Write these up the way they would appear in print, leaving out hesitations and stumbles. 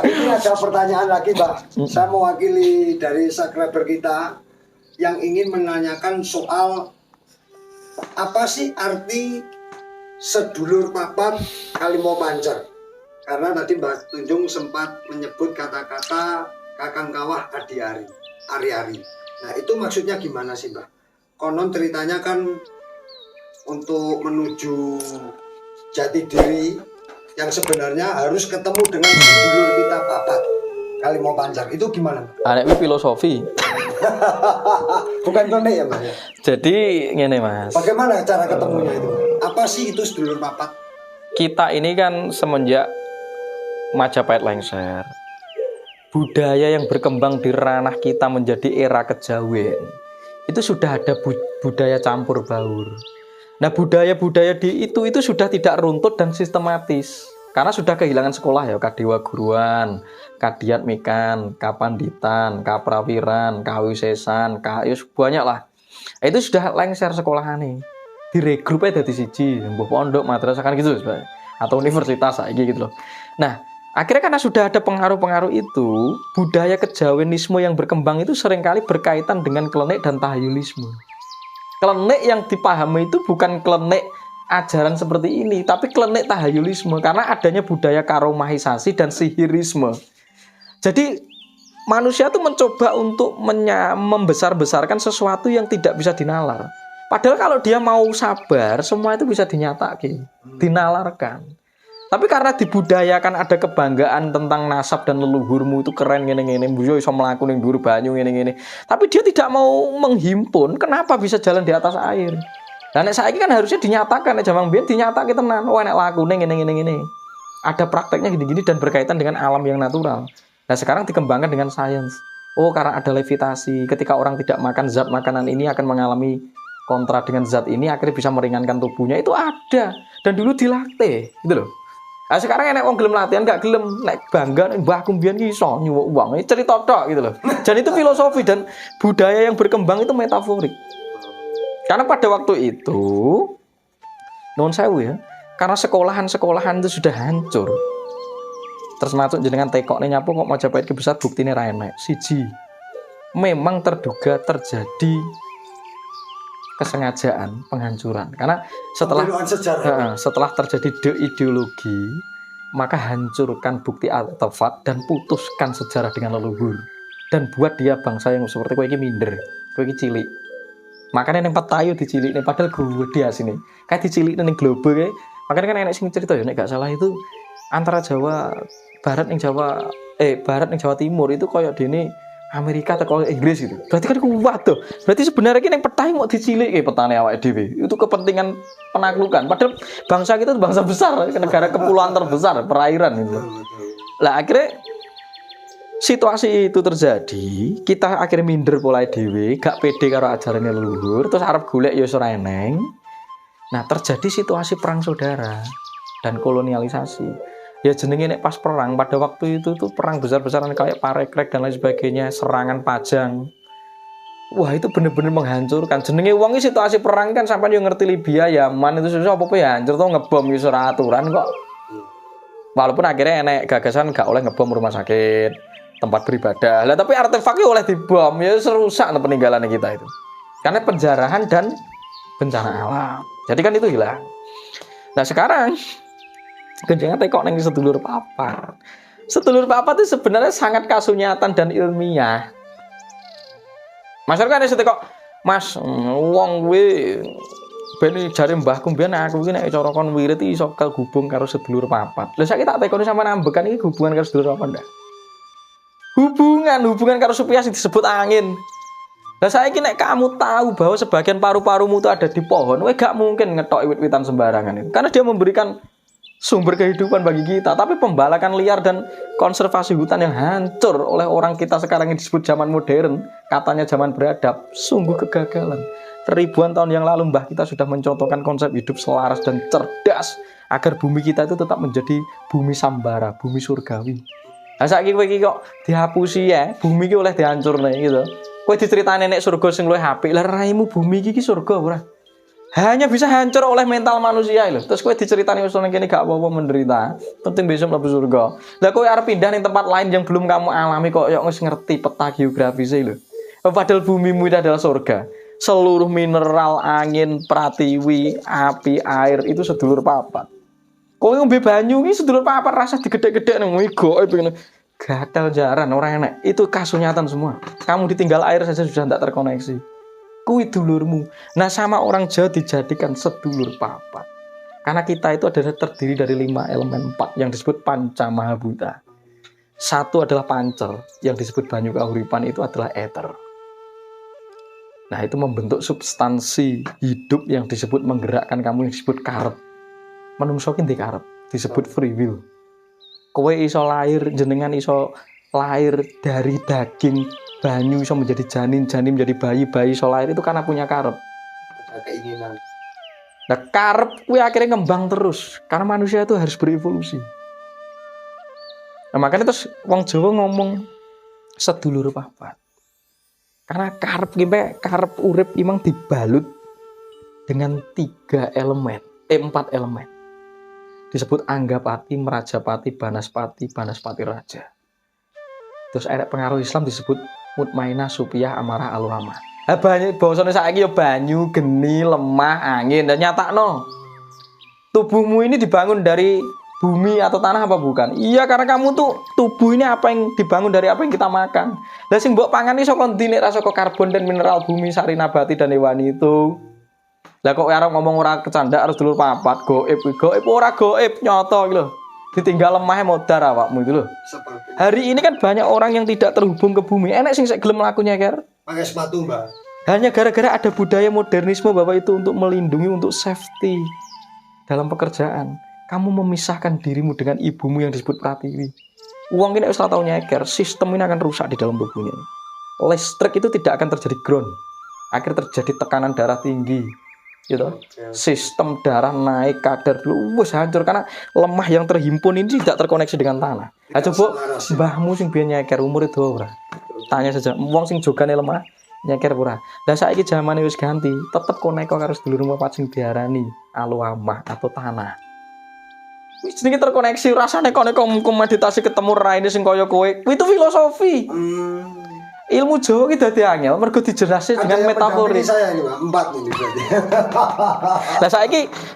Ini ada pertanyaan lagi, Mbak. Saya mewakili dari subscriber kita yang ingin menanyakan soal apa sih arti sedulur papat Kalimo Pancer. Karena tadi Mbak Tunjung sempat menyebut kata-kata kakang kawah ari-ari. Nah itu maksudnya gimana sih Mbak? Konon ceritanya kan untuk menuju jati diri yang sebenarnya harus ketemu dengan sedulur kita papat Kalimo Pancer. Itu gimana? Anaknya filosofi. Bukan konek ya Mbak? Jadi ngene Mas. Bagaimana cara ketemunya itu? Apa sih itu sedulur papat? Kita ini kan semenjak Majapahit lengser, budaya yang berkembang di ranah kita menjadi era kejawen, itu sudah ada budaya campur baur. Nah budaya-budaya itu sudah tidak runtut dan sistematis karena sudah kehilangan sekolah ya, kadewa guruan, kadiat mikan, kapanditan, kaprawiran, kawisesan, banyak lah. Itu sudah lengser sekolahan nih, diregrup aja dari siji, mbah pondok, madrasah kan gitu sebenarnya, atau universitas kayak gitu loh. Nah akhirnya karena sudah ada pengaruh-pengaruh itu, budaya kejawenisme yang berkembang itu seringkali berkaitan dengan klenik dan tahayulisme. Klenik yang dipahami itu bukan klenik ajaran seperti ini, tapi klenik tahayulisme karena adanya budaya karomahisasi dan sihirisme. Jadi manusia itu mencoba untuk membesar-besarkan sesuatu yang tidak bisa dinalar. Padahal kalau dia mau sabar, semua itu bisa dinyatakan, dinalarkan. Tapi karena dibudayakan ada kebanggaan tentang nasab dan leluhurmu itu keren ngene-ngene, mbuyo iso mlaku ning dhuwur banyu ngene-ngene. Tapi dia tidak mau menghimpun, kenapa bisa jalan di atas air? Lah nek saiki kan harusnya dinyatakan, nek jaman biyen dinyatake tenan, oh nek lakune ngene-ngene. Ada prakteknya gini-gini dan berkaitan dengan alam yang natural. Nah, sekarang dikembangkan dengan sains. Oh, karena ada levitasi, ketika orang tidak makan zat makanan ini akan mengalami kontra dengan zat ini, akhirnya bisa meringankan tubuhnya. Itu ada dan dulu dilatih, gitu loh. Nah, sekarang enek wong gelem latihan gak gelem, nek bangga mbahku mbiyen ki iso nyuwuk uang. Ini cerita tok gitu loh. Dan itu filosofi dan budaya yang berkembang itu metaforik. Karena pada waktu itu nuwun sewu ya, karena sekolahan-sekolahan itu sudah hancur. Termasuk jenengan tekokne nyapu kok Majapahit ki besar buktine ra enek. Siji, memang terduga terjadi kesengajaan penghancuran karena setelah terjadi deideologi maka hancurkan bukti artefak dan putuskan sejarah dengan leluhur dan buat dia bangsa yang seperti kowe iki minder, kowe iki cilik. Makanya ning petayu dicilik nih padahal gede asine. Kayak dicilik ning globe kae. Makanya kan enek sing cerita ya nek gak salah itu antara Jawa Barat ning Barat ning Jawa Timur itu koyo dene Amerika atau Inggris gitu. Berarti kan kuat tuh. Berarti sebenarnya ini yang petani mau dicilik petani awake dhewe. Itu kepentingan penaklukan. Padahal bangsa kita itu bangsa besar, negara kepulauan terbesar, perairan gitu. Lah akhirnya situasi itu terjadi, kita akhirnya minder pola dhewe, gak pede karo ajarannya leluhur, terus arep golek ya ora eneng. Nah, terjadi situasi perang saudara dan kolonialisasi. Ya jenenge nek pas perang pada waktu itu tuh perang besar-besaran kayak Parekrek dan lain sebagainya, serangan Pajang. Wah, itu bener-bener menghancurkan. Jenenge wong iki situasi perang kan sampean yo ngerti Libya, Yaman itu susah apa ya hancur to ngebom iso ora aturan kok. Walaupun akhirnya enek gagasan gak oleh ngebom rumah sakit, tempat beribadah. Lah tapi artefaknya oleh dibom, ya serusak peninggalan kita itu. Karena penjarahan dan bencana alam. Jadi kan itu hilang. Nah, sekarang genjengan tekok neng sedulur papat. Sedulur papat itu sebenarnya sangat kasunyatan dan ilmiah. Masyarakat ada tekok, Mas, wong kuwi ben jare mbahku mbiyen aku iki nek cara kon wirid iso kagubung karo sedulur papat. Lah saiki tak tekoni sampean ambekan iki hubungan karo sedulur papat ndak? Hubungan karo Supias disebut angin. Lah saiki nek kamu tahu bahwa sebagian paru-parumu itu ada di pohon, kowe gak mungkin ngetok wit-witan sembarangan itu. Karena dia memberikan sumber kehidupan bagi kita, tapi pembalakan liar dan konservasi hutan yang hancur oleh orang kita sekarang yang disebut zaman modern, katanya zaman beradab, sungguh kegagalan. Ribuan tahun yang lalu mbah kita sudah mencontohkan konsep hidup selaras dan cerdas agar bumi kita itu tetap menjadi bumi sambara, bumi surgawi. Nah saiki kowe iki kok dihapusi ya, bumi iki oleh dihancurne gitu. Kowe diceritani nek surga sing luwih apik, lah raimu bumi iki surga ora? hanya bisa hancur oleh mental manusia loh. Terus kowe diceritani wis nang kene gak apa-apa menderita, penting besok mlebu surga. Lah kowe arep pindah ning tempat lain yang belum kamu alami kok wis ngerti peta geografisnya lho. Padahal bumimu itu adalah surga. Seluruh mineral, angin, pratiwi, api, air itu sedulur papat. Kowe ngombe banyu iki sedulur papat rasa digedhe-gedhe nang goib ngene. Gatal jaran orang enak. Itu kasunyatan semua. Kamu ditinggal air saja sudah tidak terkoneksi. Kui dulurmu. Nah sama orang Jawa dijadikan sedulur papat. Karena kita itu adalah terdiri dari 5 elemen 4 yang disebut panca mahabhuta. Satu adalah pancer yang disebut banyu kahuripan itu adalah ether. Nah itu membentuk substansi hidup yang disebut menggerakkan kamu yang disebut karep. Menungsokin di karep disebut free will. Kowe iso lahir jenengan iso lahir dari daging banyu iso menjadi janin menjadi bayi iso lahir itu karena punya karep. Ada keinginan. Nah karep kuwi akhirnya ngembang terus karena manusia itu harus berevolusi. Nah makanya terus wong Jawa ngomong sedulur papat. Karena karep urip imang dibalut dengan 4 elemen. Disebut Anggapati, Merajapati, Banaspati Raja. Terus ada pengaruh Islam disebut Mutmainah, Supiyah, Amarah, Aluhamah. Banyak bahasane saiki ya banyu, geni, lemah, angin dan nyatakno. Tubuhmu ini dibangun dari bumi atau tanah apa bukan? Iya karena kamu tuh tubuh ini apa yang dibangun dari apa yang kita makan. Lah sing mbok pangan iso kontine ra saka karbon dan mineral bumi, sari nabati dan hewani itu. Lah kok arep ngomong ora kecanda harus dulur papat, goib ora goib nyoto iki lho. Ditinggal lemah modar awakmu itu lho. Seperti Hari ini kan banyak orang yang tidak terhubung ke bumi. Enak sing sik gelem mlaku nyeker. pakai sepatu, Mbak. Hanya gara-gara ada budaya modernisme bahwa itu untuk melindungi, untuk safety dalam pekerjaan. Kamu memisahkan dirimu dengan ibumu yang disebut pratiwi. Uang ini harus tahu nyeker, sistem ini akan rusak di dalam tubuhnya. Listrik itu tidak akan terjadi ground. Akhirnya terjadi tekanan darah tinggi. Gitu. Sistem darah naik kadar dulu wis hancur karena lemah yang terhimpun ini tidak terkoneksi dengan tanah. Nah, coba mbahmu sing biyen nyeker umur itu ora. Tanya saja, wong sing jogane lemah nyeker ora. Lah saiki zamane wis ganti, tetep konek karo sedulur papat sing diarani aluamah atau tanah. Wis jenenge terkoneksi rasane konek meditasi ketemu raine sing kaya kowe. Itu filosofi. Ilmu Jawa ki dadi angel mergo dijelaskan dengan metaforis. Saya ini, Pak, 4 ini berarti. Nah,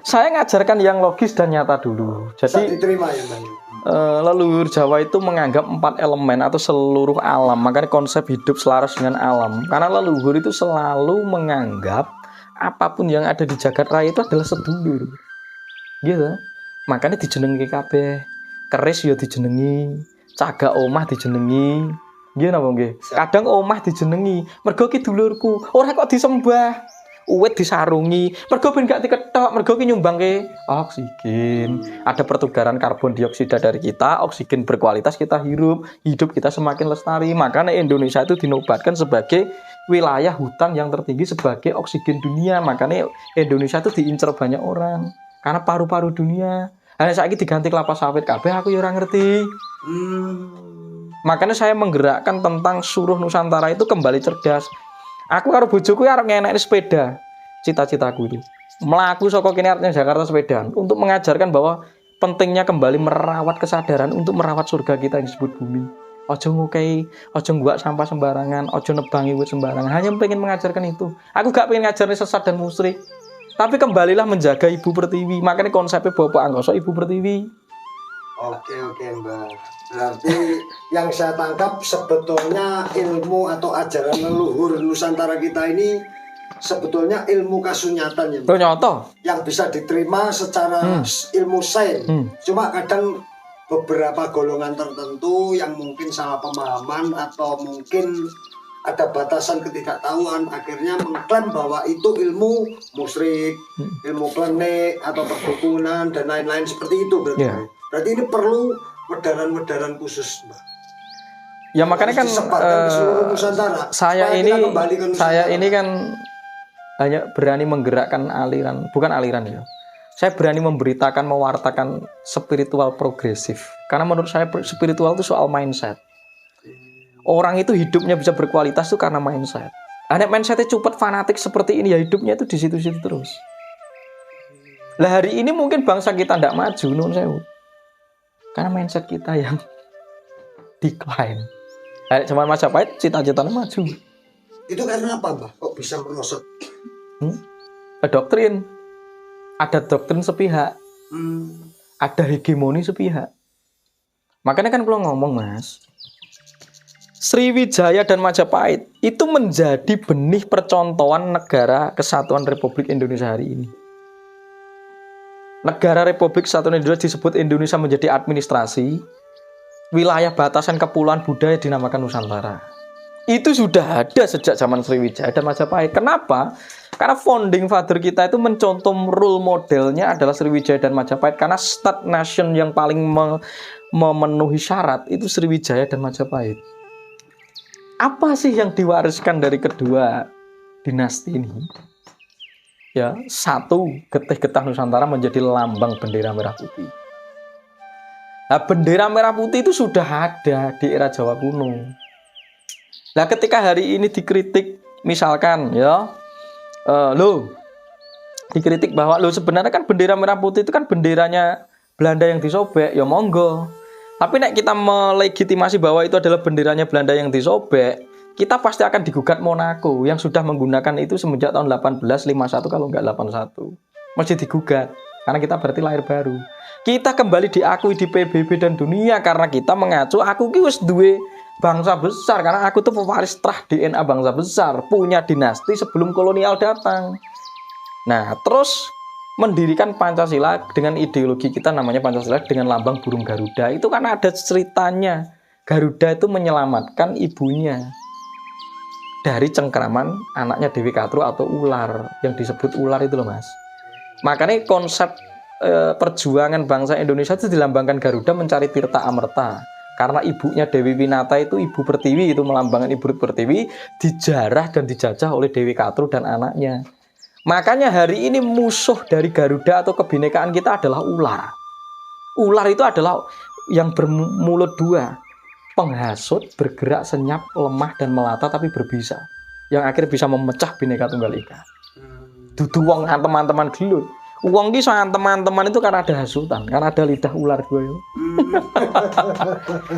saya ngajarkan yang logis dan nyata dulu. Bisa Jadi diterima ya, Bang. leluhur Jawa itu menganggap 4 elemen atau seluruh alam. Makanya konsep hidup selaras dengan alam. Karena leluhur itu selalu menganggap apapun yang ada di jagat raya itu adalah sedulur. Gitu. Makanya dijenengi kabeh. Keris ya dijenengi, cagak omah dijenengi. Nggih napa nggih? Kadang omah dijenengi, mergo ki dulurku. Ora kok disembah. Uwit disarungi, mergo ben gak diketok, mergo ki nyumbangke oksigen. Ada pertukaran karbon dioksida dari kita, oksigen berkualitas kita hidup kita semakin lestari. Makanya Indonesia itu dinobatkan sebagai wilayah hutan yang tertinggi sebagai oksigen dunia. Makanya Indonesia itu diincar banyak orang karena paru-paru dunia. Hanya saiki diganti kelapa sawit kabeh aku ya ora ngerti. Makanya saya menggerakkan tentang suruh Nusantara itu kembali cerdas. Aku karo bojoku arep ngenekne sepeda. Cita-citaku itu. Melaku saka kene artinya Jakarta sepedaan untuk mengajarkan bahwa pentingnya kembali merawat kesadaran untuk merawat surga kita yang disebut bumi. Ojo ngukei, ojo ngbuak sampah sembarangan, ojo nebangi wit sembarangan. Hanya pengen mengajarkan itu. Aku gak pengen ngajarnya sesat dan musyrik. Tapi kembalilah menjaga Ibu Pertiwi. Makanya konsepnya Bapak Anggoso Ibu Pertiwi. Oke, Mbak. Berarti yang saya tangkap sebetulnya ilmu atau ajaran leluhur Nusantara kita ini sebetulnya ilmu kasunyatan ya, Mbak. Ternyata Yang bisa diterima secara ilmu sains. Cuma kadang beberapa golongan tertentu yang mungkin salah pemahaman atau mungkin ada batasan ketidaktahuan akhirnya mengklaim bahwa itu ilmu musyrik, ilmu klenik atau perdukunan dan lain-lain seperti itu berarti. Yeah. Berarti ini perlu wedaran-wedaran khusus, Mbak. ya makanya kan Disebarkan ke seluruh Nusantara, saya supaya ini kita kembali ke Nusantara. kan hanya berani menggerakkan aliran, bukan aliran ya. Saya berani memberitakan, mewartakan spiritual progresif. Karena menurut saya spiritual itu soal mindset. Orang itu hidupnya bisa berkualitas itu karena mindset. Hanya mindsetnya cepet fanatik seperti ini ya hidupnya itu di situ-situ terus. Lah hari ini mungkin bangsa kita tidak maju, nun sewu. Karena mindset kita yang decline. Kayak zaman Majapahit cita-citanya maju. Itu karena apa, Mbah? Kok bisa merosot? Doktrin. Ada doktrin sepihak, ada hegemoni sepihak. Makanya kan kalau ngomong, Mas, Sriwijaya dan Majapahit itu menjadi benih percontohan negara kesatuan Republik Indonesia hari ini. Negara Republik Kesatuan Indonesia disebut Indonesia menjadi administrasi, wilayah batasan kepulauan budaya dinamakan Nusantara. Itu sudah ada sejak zaman Sriwijaya dan Majapahit. Kenapa? Karena founding father kita itu mencontoh role modelnya adalah Sriwijaya dan Majapahit. Karena state nation yang paling memenuhi syarat itu Sriwijaya dan Majapahit. Apa sih yang diwariskan dari kedua dinasti ini? Ya, satu, getih getah Nusantara menjadi lambang bendera merah putih. Nah, bendera merah putih itu sudah ada di era Jawa kuno. Nah, ketika hari ini dikritik, misalkan ya, dikritik bahwa sebenarnya kan bendera merah putih itu kan benderanya Belanda yang disobek, ya monggo. Tapi nek kita melegitimasi bahwa itu adalah benderanya Belanda yang disobek, kita pasti akan digugat Monaco yang sudah menggunakan itu semenjak tahun 1851 kalau nggak 81. Mesti digugat, karena kita berarti lahir baru. Kita kembali diakui di PBB dan dunia karena kita mengacu aku ki wis duwe bangsa besar, karena aku tuh pewaris trah DNA bangsa besar, punya dinasti sebelum kolonial datang. Nah, terus mendirikan Pancasila dengan ideologi kita namanya Pancasila dengan lambang burung Garuda. Itu kan ada ceritanya. Garuda itu menyelamatkan ibunya dari cengkraman anaknya Dewi Katru atau ular, yang disebut ular itu loh, Mas. Makanya konsep perjuangan bangsa Indonesia itu dilambangkan Garuda mencari tirta amerta. Karena ibunya Dewi Winata itu ibu Pertiwi, itu melambangkan ibu Pertiwi, dijarah dan dijajah oleh Dewi Katru dan anaknya. Makanya hari ini musuh dari Garuda atau kebinekaan kita adalah ular. Ular itu adalah yang bermulut dua, penghasut, bergerak senyap, lemah dan melata tapi berbisa, yang akhirnya bisa memecah Bhinneka Tunggal Ika. Dudu wong teman-teman gelut. Wong ki soal teman-teman itu karena ada hasutan, karena ada lidah ular dua.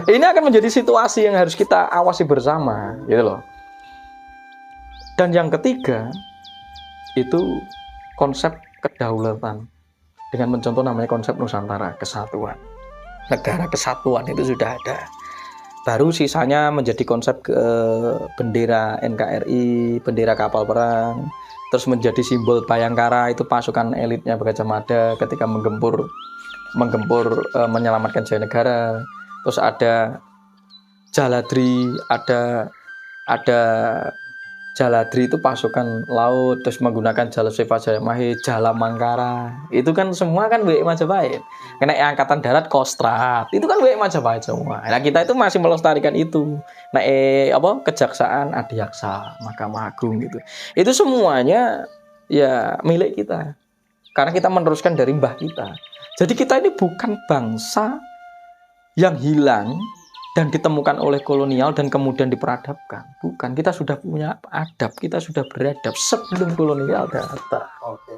Ini akan menjadi situasi yang harus kita awasi bersama, gitu loh. Dan yang ketiga itu konsep kedaulatan dengan mencontoh namanya konsep Nusantara, kesatuan. Negara kesatuan itu sudah ada. Baru sisanya menjadi konsep bendera NKRI, bendera kapal perang, terus menjadi simbol Bayangkara, itu pasukan elitnya Gajah Mada ketika menggempur menyelamatkan Jaya Negara. Terus ada Jaladri, ada Jaladri itu pasukan laut, terus menggunakan Jala Seva Jayamahe, Jala Mangkara. Itu kan semua kan WI Majapahit. Kena angkatan darat Kostrad, itu kan WI Majapahit semua. Nah, kita itu masih melestarikan itu. Nah, kejaksaan Adiaksa, Mahkamah Agung gitu. Itu semuanya ya milik kita. Karena kita meneruskan dari mbah kita. Jadi kita ini bukan bangsa yang hilang dan ditemukan oleh kolonial dan kemudian diperadabkan. Bukan, kita sudah punya adab, kita sudah beradab sebelum kolonial datang. Oke.